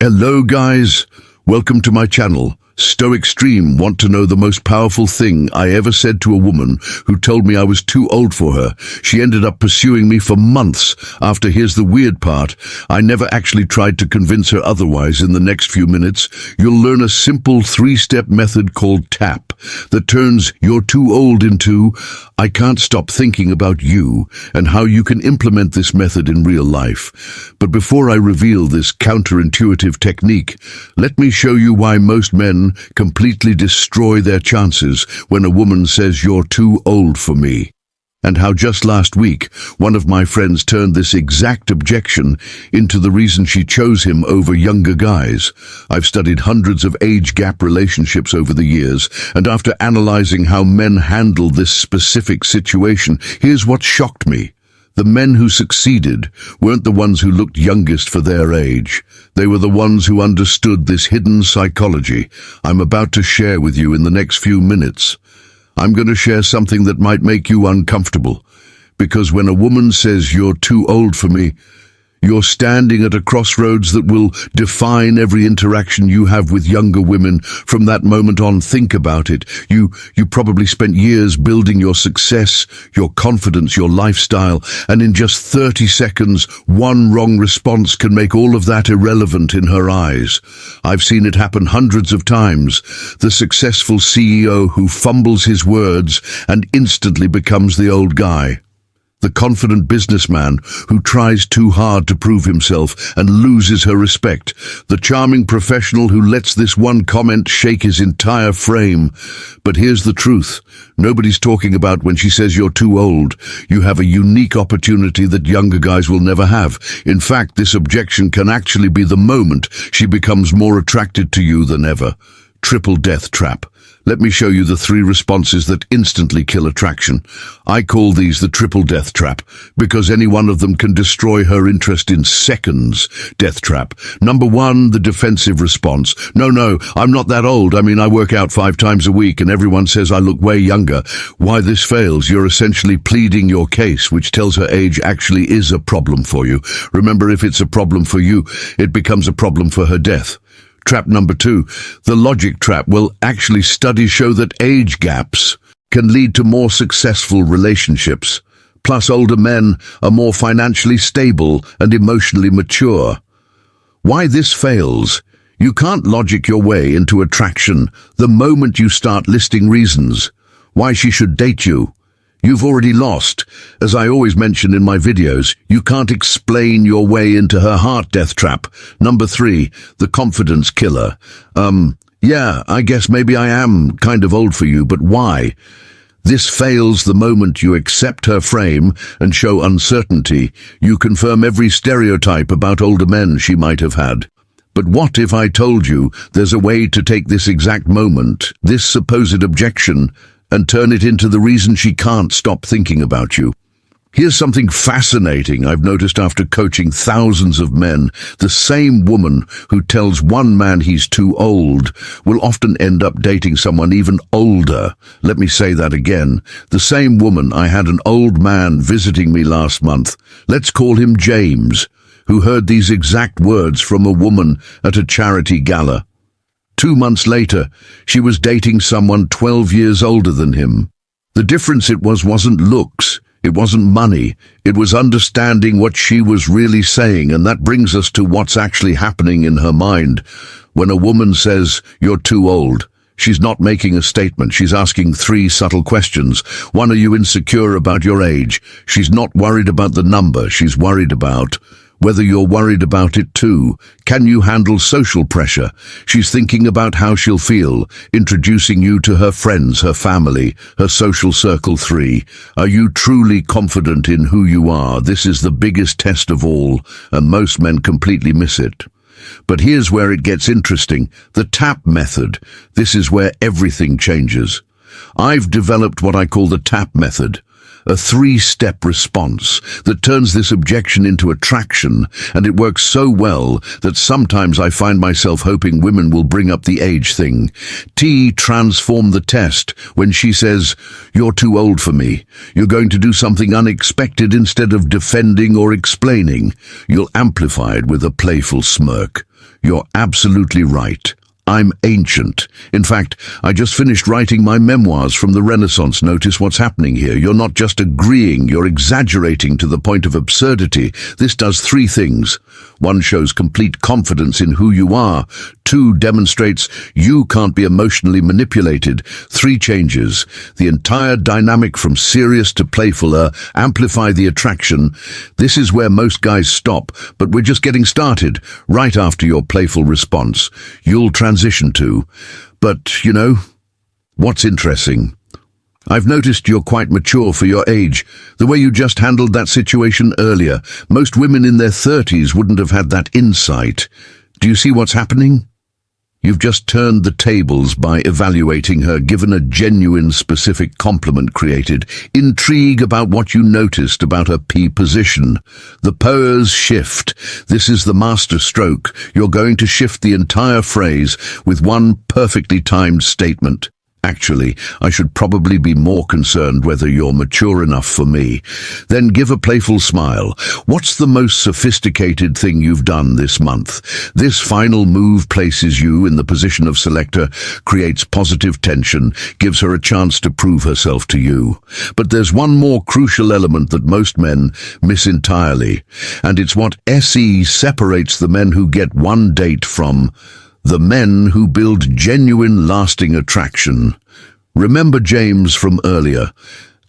Hello guys, welcome to my channel. Stoic Stream want to know the most powerful thing I ever said to a woman who told me I was too old for her. She ended up pursuing me for months after. Here's the weird part. I never actually tried to convince her otherwise. In the next few minutes, you'll learn a simple 3-step method called TAP that turns "you're too old" into "I can't stop thinking about you," and how you can implement this method in real life. But before I reveal this counterintuitive technique, let me show you why most men completely destroy their chances when a woman says "you're too old for me," and how just last week one of my friends turned this exact objection into the reason she chose him over younger guys. I've studied hundreds of age gap relationships over the years, and after analyzing how men handle this specific situation, here's what shocked me. The men who succeeded weren't the ones who looked youngest for their age. They were the ones who understood this hidden psychology I'm about to share with you in the next few minutes. I'm going to share something that might make you uncomfortable, because when a woman says "you're too old for me," you're standing at a crossroads that will define every interaction you have with younger women from that moment on. Think about it. You probably spent years building your success, your confidence, your lifestyle, and in just 30 seconds, one wrong response can make all of that irrelevant in her eyes. I've seen it happen hundreds of times. The successful CEO who fumbles his words and instantly becomes the old guy. The confident businessman who tries too hard to prove himself and loses her respect. The charming professional who lets this one comment shake his entire frame. But here's the truth. Nobody's talking about when she says "you're too old." You have a unique opportunity that younger guys will never have. In fact, this objection can actually be the moment she becomes more attracted to you than ever. Triple death trap. Let me show you the 3 responses that instantly kill attraction. I call these the triple death trap because any one of them can destroy her interest in seconds. Death trap. Number 1, the defensive response. No, I'm not that old. I mean, I work out 5 times a week and everyone says I look way younger. Why this fails? You're essentially pleading your case, which tells her age actually is a problem for you. Remember, if it's a problem for you, it becomes a problem for her death. Trap number 2, the logic trap. Well, actually, studies show that age gaps can lead to more successful relationships. Plus, older men are more financially stable and emotionally mature. Why this fails? You can't logic your way into attraction the moment you start listing reasons why she should date you. You've already lost. As I always mention in my videos, you can't explain your way into her heart death trap. Number 3, the confidence killer. Yeah, I guess maybe I am kind of old for you, but why? This fails the moment you accept her frame and show uncertainty. You confirm every stereotype about older men she might have had. But what if I told you there's a way to take this exact moment, this supposed objection, and turn it into the reason she can't stop thinking about you? Here's something fascinating I've noticed after coaching thousands of men. The same woman who tells one man he's too old will often end up dating someone even older. Let me say that again. The same woman. I had an old man visiting me last month. Let's call him James, who heard these exact words from a woman at a charity gala. 2 months later, she was dating someone 12 years older than him. The difference wasn't looks, it wasn't money, it was understanding what she was really saying. And that brings us to what's actually happening in her mind. When a woman says "you're too old," she's not making a statement. She's asking 3 subtle questions. 1, are you insecure about your age? She's not worried about the number. She's worried about whether you're worried about it too. Can you handle social pressure? She's thinking about how she'll feel, introducing you to her friends, her family, her social circle. 3, are you truly confident in who you are? This is the biggest test of all, and most men completely miss it. But here's where it gets interesting. The TAP method. This is where everything changes. I've developed what I call the TAP method. A 3-step response that turns this objection into attraction, and it works so well that sometimes I find myself hoping women will bring up the age thing. Transform the test. When she says "you're too old for me," you're going to do something unexpected. Instead of defending or explaining, you'll amplify it with a playful smirk. You're absolutely right. I'm ancient. In fact, I just finished writing my memoirs from the Renaissance. Notice what's happening here. You're not just agreeing, you're exaggerating to the point of absurdity. This does three things. One, shows complete confidence in who you are. Two, demonstrates you can't be emotionally manipulated. Three, changes the entire dynamic from serious to playful. Amplify the attraction. This is where most guys stop, but we're just getting started. Right after your playful response, you'll transition to, but, what's interesting? I've noticed you're quite mature for your age. The way you just handled that situation earlier, most women in their 30s wouldn't have had that insight. Do you see what's happening? You've just turned the tables by evaluating her, given a genuine, specific compliment, created intrigue about what you noticed about her position. The pose shift. This is the master stroke. You're going to shift the entire phrase with one perfectly timed statement. Actually, I should probably be more concerned whether you're mature enough for me. Then give a playful smile. What's the most sophisticated thing you've done this month? This final move places you in the position of selector, creates positive tension, gives her a chance to prove herself to you. But there's one more crucial element that most men miss entirely, and it's what separates the men who get one date from the men who build genuine, lasting attraction. Remember James from earlier.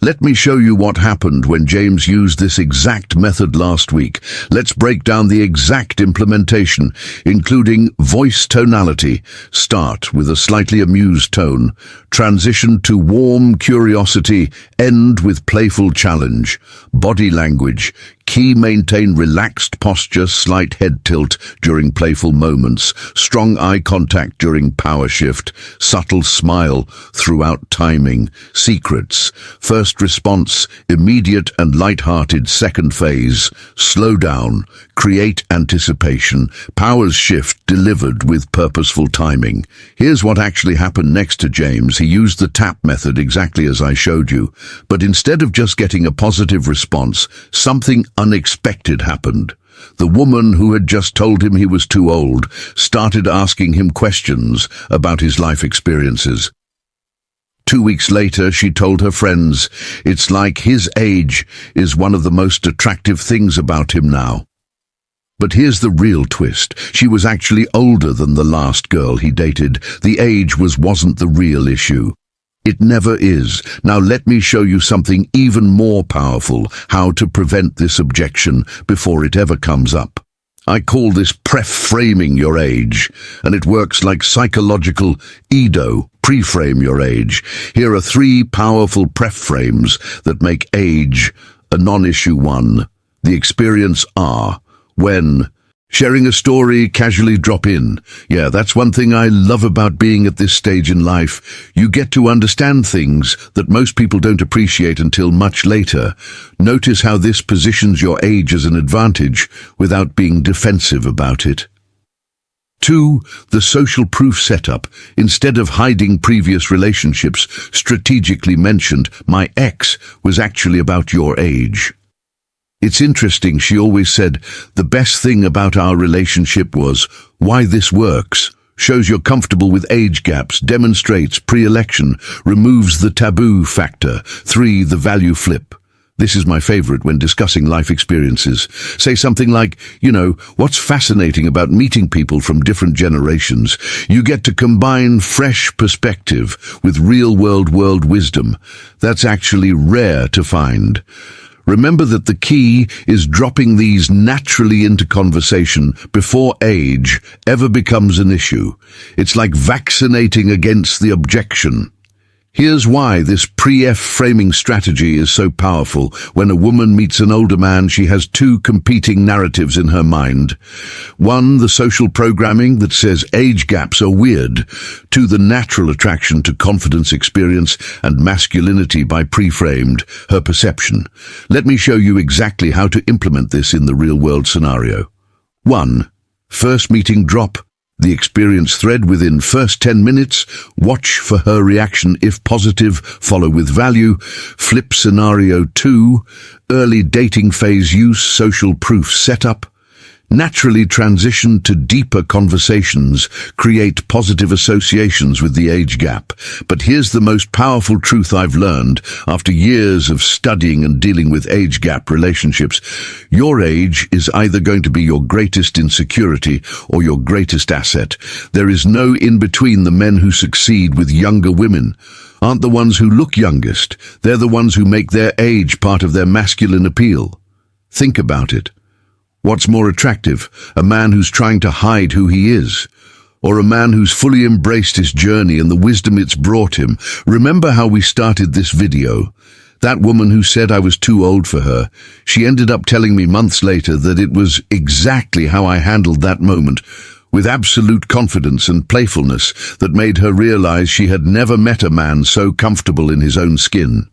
Let me show you what happened when James used this exact method last week. Let's break down the exact implementation, including voice tonality. Start with a slightly amused tone. Transition to warm curiosity. End with playful challenge. Body language. Key: maintain relaxed posture, slight head tilt during playful moments, strong eye contact during power shift, subtle smile throughout timing. Secrets: first response, immediate and light-hearted. Second phase, slow down, create anticipation. Powers shift delivered with purposeful timing. Here's what actually happened next to James. He used the tap method exactly as I showed you, but instead of just getting a positive response, something unexpected happened. The woman who had just told him he was too old started asking him questions about his life experiences. 2 weeks later, she told her friends, it's like his age is one of the most attractive things about him now. But here's the real twist. She was actually older than the last girl he dated. The age wasn't the real issue. It never is. Now let me show you something even more powerful, how to prevent this objection before it ever comes up. I call this pre-framing your age, and it works like psychological Edo. Pre-frame your age. Here are 3 powerful pre-frames that make age a non-issue. 1. The experience R. When sharing a story, casually drop in. Yeah, that's one thing I love about being at this stage in life. You get to understand things that most people don't appreciate until much later. Notice how this positions your age as an advantage without being defensive about it. 2. The social proof setup. Instead of hiding previous relationships, strategically mentioned, my ex was actually about your age. It's interesting, she always said, the best thing about our relationship was why this works. Shows you're comfortable with age gaps, demonstrates pre-election, removes the taboo factor. 3. The value flip. This is my favorite when discussing life experiences. Say something like, what's fascinating about meeting people from different generations? You get to combine fresh perspective with real-world wisdom. That's actually rare to find. Remember that the key is dropping these naturally into conversation before age ever becomes an issue. It's like vaccinating against the objection. Here's why this pre-framing strategy is so powerful. When a woman meets an older man, she has 2 competing narratives in her mind. 1, the social programming that says age gaps are weird. 2, the natural attraction to confidence, experience, and masculinity by pre-framed her perception. Let me show you exactly how to implement this in the real-world scenario. 1. First meeting drop. The experience thread within first 10 minutes. Watch for her reaction. If positive, follow with value. Flip scenario 2. Early dating phase use social proof setup. Naturally transition to deeper conversations, create positive associations with the age gap. But here's the most powerful truth I've learned after years of studying and dealing with age gap relationships. Your age is either going to be your greatest insecurity or your greatest asset. There is no in-between. The men who succeed with younger women aren't the ones who look youngest. They're the ones who make their age part of their masculine appeal. Think about it. What's more attractive, a man who's trying to hide who he is, or a man who's fully embraced his journey and the wisdom it's brought him? Remember how we started this video? That woman who said I was too old for her, she ended up telling me months later that it was exactly how I handled that moment, with absolute confidence and playfulness that made her realize she had never met a man so comfortable in his own skin.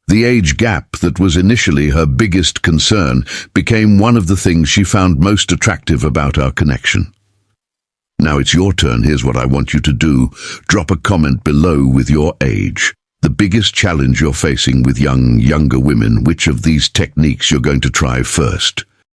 The age gap that was initially her biggest concern became one of the things she found most attractive about our connection. Now it's your turn. Here's what I want you to do. Drop a comment below with your age. The biggest challenge you're facing with younger women. Which of these techniques you're going to try first?